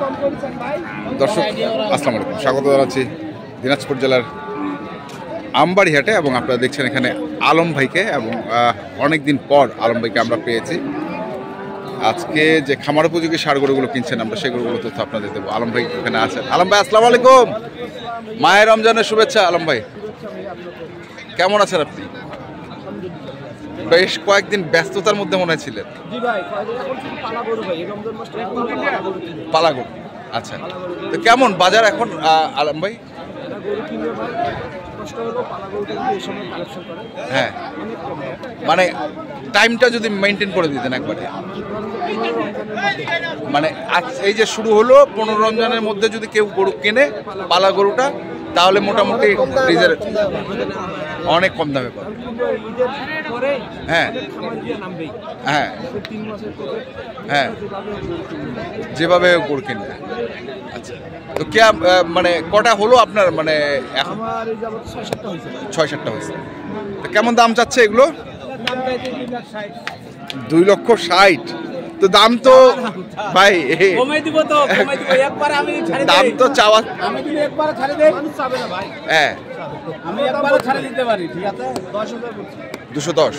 দর্শক আসসালামু আলাইকুম, স্বাগত জানাচ্ছি দিনাজপুর জেলার আমবাড়ি হাটে। এবং আপনারা দেখছেন এখানে আলম ভাইকে, এবং অনেক দিন পর আলম ভাইকে আমরা পেয়েছি। আজকে যে খামার উপযোগী ষাঁড় গরুগুলো কিনছেন আমরা সেই গরুগুলো তথ্য আপনাদের দেবো। আলম ভাই এখানে আছেন। আলম ভাই আসসালামু আলাইকুম, মায়ের রমজানের শুভেচ্ছা। আলম ভাই কেমন আছেন আপনি? বেশ কয়েকদিন ব্যস্ততার মধ্যে মনে ছিলেন। পালা গরু, আচ্ছা। তো কেমন বাজার এখন আলম ভাই? হ্যাঁ, মানে টাইমটা যদি মেনটেন করে দিতেন একবারে, মানে এই যে শুরু হলো 15 রমজানের মধ্যে যদি কেউ গরু কেনে পালা গরুটা, তাহলে মোটামুটি অনেক কম দামে পাবে। হ্যাঁ হ্যাঁ হ্যাঁ, যেভাবে গরু কিনবে। আচ্ছা, তো কে মানে কটা হলো আপনার? মানে এখন 6-7টা হয়েছে। তো কেমন দাম চাচ্ছে এগুলো? 2,60,000। তো দাম তো ভাই দাম তো চাওয়া, হ্যাঁ 210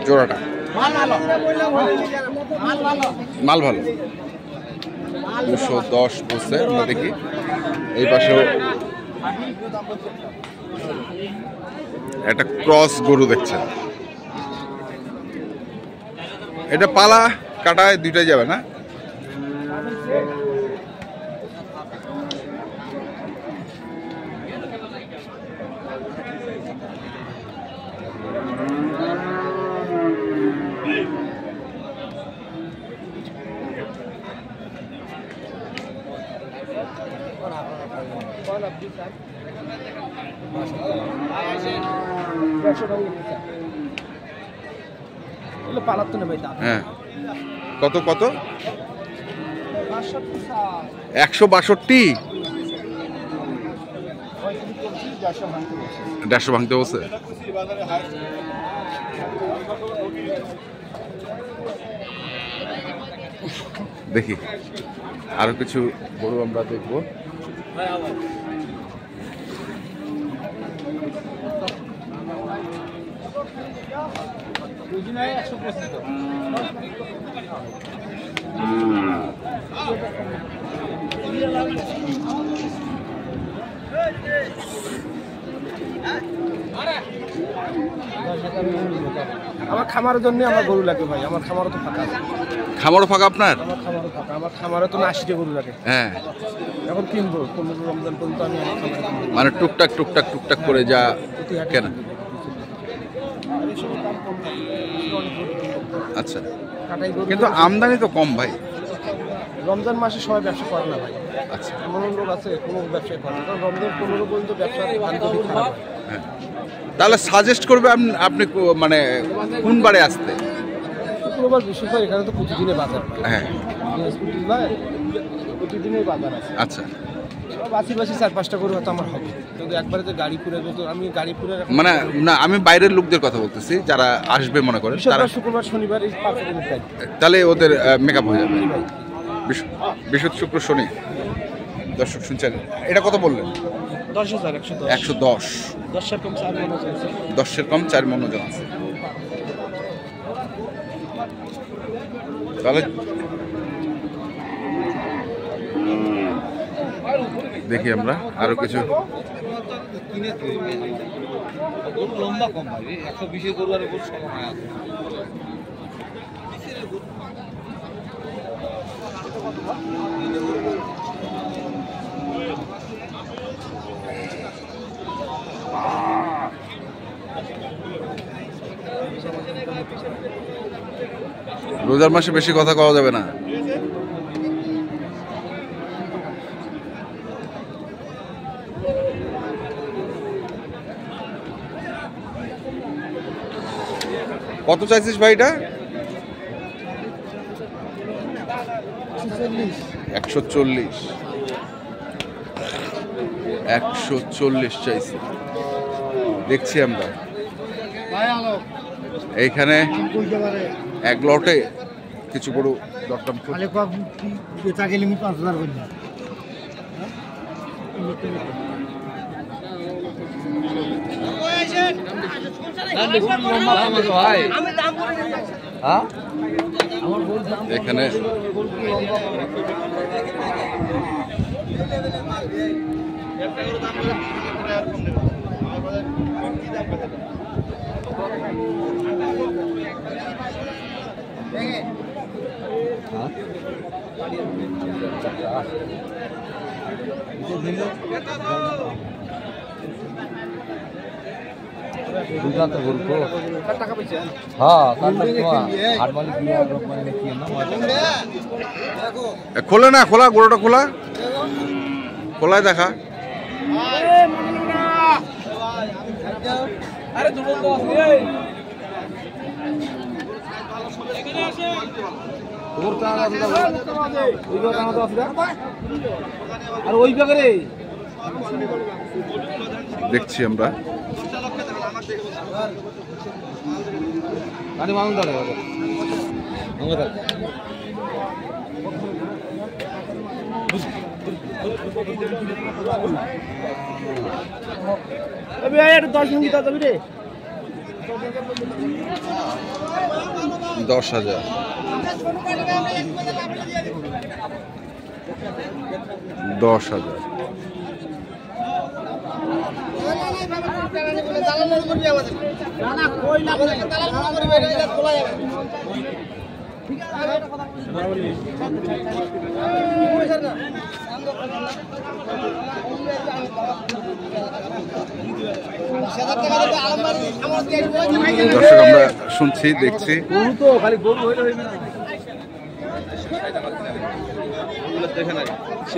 জোড়াটা। মাল ভালো, 210 বলছে। আমরা দেখি এই পাশেও একটা ক্রস গরু দেখছেন। এটা পালা কাটায় দুইটাই যাবে না? হ্যাঁ, কত কত? 162। 150 ভাঙতে বলছে। দেখি আরো কিছু গরু আমরা দেখবো। আমার খামারের জন্য আমার গরু লাগে ভাই। আমার খামারও তো ফাঁকা। খামারও ফাঁকা আপনার? আমার খামারও ফাঁকা। আমার খামারে তো 80টা গরু লাগে। হ্যাঁ, এখন কিনবো 15 রমজান পর্যন্ত আমি আমার খামারে কিনবো। মানে টুকটাক টুকটাক টুকটাক করে যা কেন। আচ্ছা, কিন্তু আমদানি তো কম ভাই। রমজান মাসে সবাই ব্যবসা করে না ভাই। আচ্ছা, এমন লোক আছে কোনো ব্যবসা করে না, কারণ রমজান 15 পর্যন্ত ব্যবসা খারাপ। হ্যাঁ, তাহলে সাজেস্ট করবে আপনি মানে কোন বারে আসতে? শুক্রবার বৃহস্পতিবার এখানে তো প্রতিদিনের বাজার। হ্যাঁ, প্রতিদিনের বাজার আছে। আচ্ছা, বাসি 4-5টা করে হয়তো আমার হবে, কিন্তু একবারে যে গাড়ি করে আমি গাড়ি করে মানে না, আমি বাইরের লোকদের কথা বলতেছি যারা আসবে মনে করেন তারা। শুক্রবার শনিবার এই 5 দিনের টাইম, তাহলে ওদের মেকআপ হয়ে যাবে। বৃহস্পতি শুক্র শনি। দর্শক শুনছেন, এটা কত বললেন? 10,000 110। 10 কম 4 মন আছে। 10 কম 4 মন ওজন আছে। তাহলে দেখি আমরা আরো কিছু। লম্বা কম ভাই, 120 গরু আর গরু সমান হয়। রোজার মাসে বেশি কথা কওয়া যাবে না। কত চাইছিস ভাই এটা? 140। 140 চাইছি, দেখছি আমরা এইখানে এক লটে কিছু গরু দরদাম বেচা গেলে আমি 5,000 বলি এখানে খোলে না, খোলা গরুটা খোলা, খোলায় দেখা। দেখছি আমরা দশ হাজার, 10,000। দর্শক আমরা শুনছি, দেখছি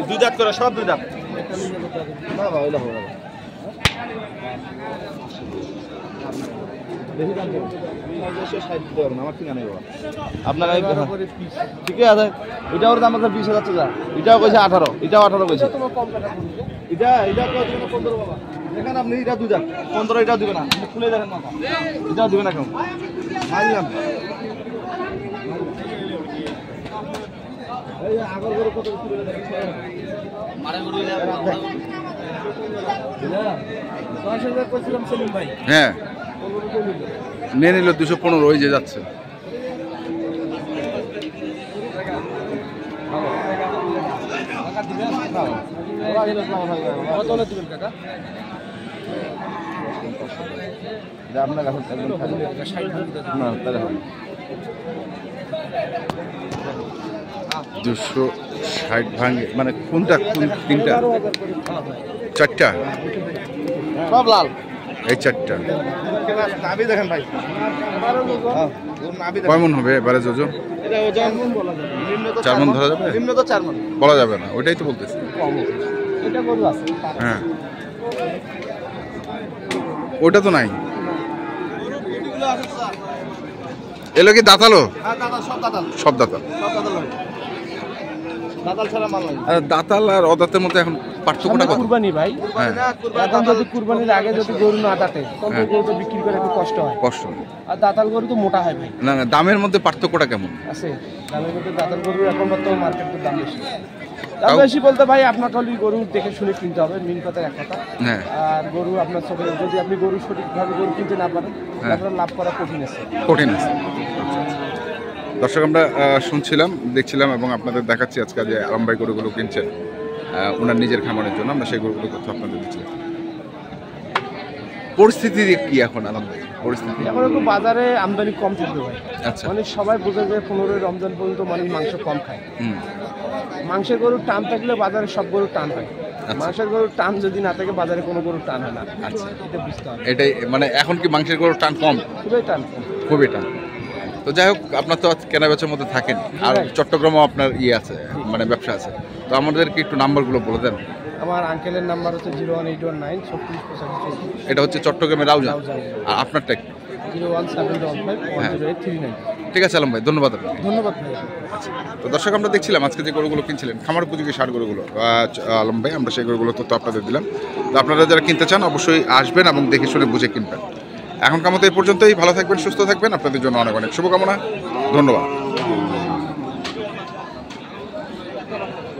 দুই দাঁত করে, সব দুই দাঁত। আপনারা ঠিকই আছে, এটাও দাম আছে 20,000 টাকা, এটাও কইছে 18, এটাও 18 কইছে, এটা 15 বাবা। দেখেন আপনি, এটা 2 দাঁত 15, এটাও দিবে না, খুলে দেখেন মাথা, এটাও দিবে না কেমন মারলাম। আগর গরু কত তুলে দেখেন, মারা গরু 10,000 কইছিলাম সেলিম ভাই। হ্যাঁ, নিয়ে নিল 215, ওই যে যাচ্ছে। আপনার কাছে 260 ভাঙে মানে কোনটা, কোন তিনটা, চারটা, সব লাল, এই চারটা। নাভি দেখেন ভাই, কয় মন হবে এবারে যোজন? এটা ওজন 4 মন ধরা যাবে? নিম্ন তো 4 মন বলা যাবে না, ওইটাই তো বলতেছি। এটা গরু আছে, হ্যাঁ, ওইটা তো নাই। এলো কি দাঁতালো? হ্যাঁ দাদা, সব দাদাল, সব দাঁতাল। দাদাল ছাড়া মাল নাই। আর দাঁতাল আর অদাঁতের মধ্যে এখন পার্থক্যটা কত? কুরবানি ভাই, হ্যাঁ, এখন যদি কুরবানির আগে যদি গরু না দাঁতে, তখন গরু বিক্রি করে একটু কষ্ট হয়, কষ্ট। আর দাতাল গরু তো মোটা হয় ভাই। না না, দামের মধ্যে পার্থক্যটা কেমন আছে? দামের মধ্যে দাতাল গরুর এখন বর্তমান মার্কেটের দাম বেশি। দাম বেশি বলতে ভাই, আপনার খালি গরু দেখে শুনে কিনতে হবে, মেন কথা এক কথা। হ্যাঁ, আর গরু আপনার চোখে, যদি আপনি গরু সঠিকভাবে গরু কিনতে না পারেন, আপনার লাভ করা কঠিন আছে, কঠিন আছে। দর্শক আমরা শুনছিলাম, দেখছিলাম এবং আপনাদের দেখাচ্ছি আজকে যে আলম ভাই গরুগুলো কিনছেন ওনার নিজের খামারের জন্য। আমরা সেই গরুগুলো তথ্য আপনাদের দিচ্ছি। পরিস্থিতি কি এখন আলম ভাই? পরিস্থিতি এখন একটু বাজারে আমদানি কম থাকবে ভাই। আচ্ছা, মানে সবাই বোঝে যে 15 রমজান পর্যন্ত মানুষ মাংস কম খায়। মাংসের গরুর টান থাকলে বাজারে সব গরুর টান হয়, মাংসের গরুর টান যদি না থাকে বাজারে কোনো গরুর টান হয় না। আচ্ছা, এটা বুঝতে হবে। এটাই মানে এখন কি মাংসের গরুর টান কম? খুবই টান কম, খুবই টান। তো যাই হোক, আপনার তো কেনা বেচার মধ্যে থাকেন, আর চট্টগ্রামেও আপনার ইয়ে আছে, মানে ব্যবসা আছে। তো আমাদেরকে একটু নাম্বারগুলো বলে দেন। আমার আঙ্কেলের নাম্বার হচ্ছে 01819 3685। এটা হচ্ছে চট্টগ্রামের রাউজান। আর আপনারটা 01755 ঠিক আছে আলম ভাই, ধন্যবাদ আপনাকে। ধন্যবাদ ভাই। তো দর্শক আমরা দেখছিলাম আজকে যে গরুগুলো কিনছিলেন, খামার উপযোগী ষাঁড় গরুগুলো আলম ভাই, আমরা সেই গরুগুলো তথ্য আপনাদের দিলাম। তো আপনারা যারা কিনতে চান অবশ্যই আসবেন এবং দেখে শুনে বুঝে কিনবেন। এখনকার মতো এই পর্যন্তই। ভালো থাকবেন, সুস্থ থাকবেন, আপনাদের জন্য অনেক অনেক শুভকামনা। ধন্যবাদ। করা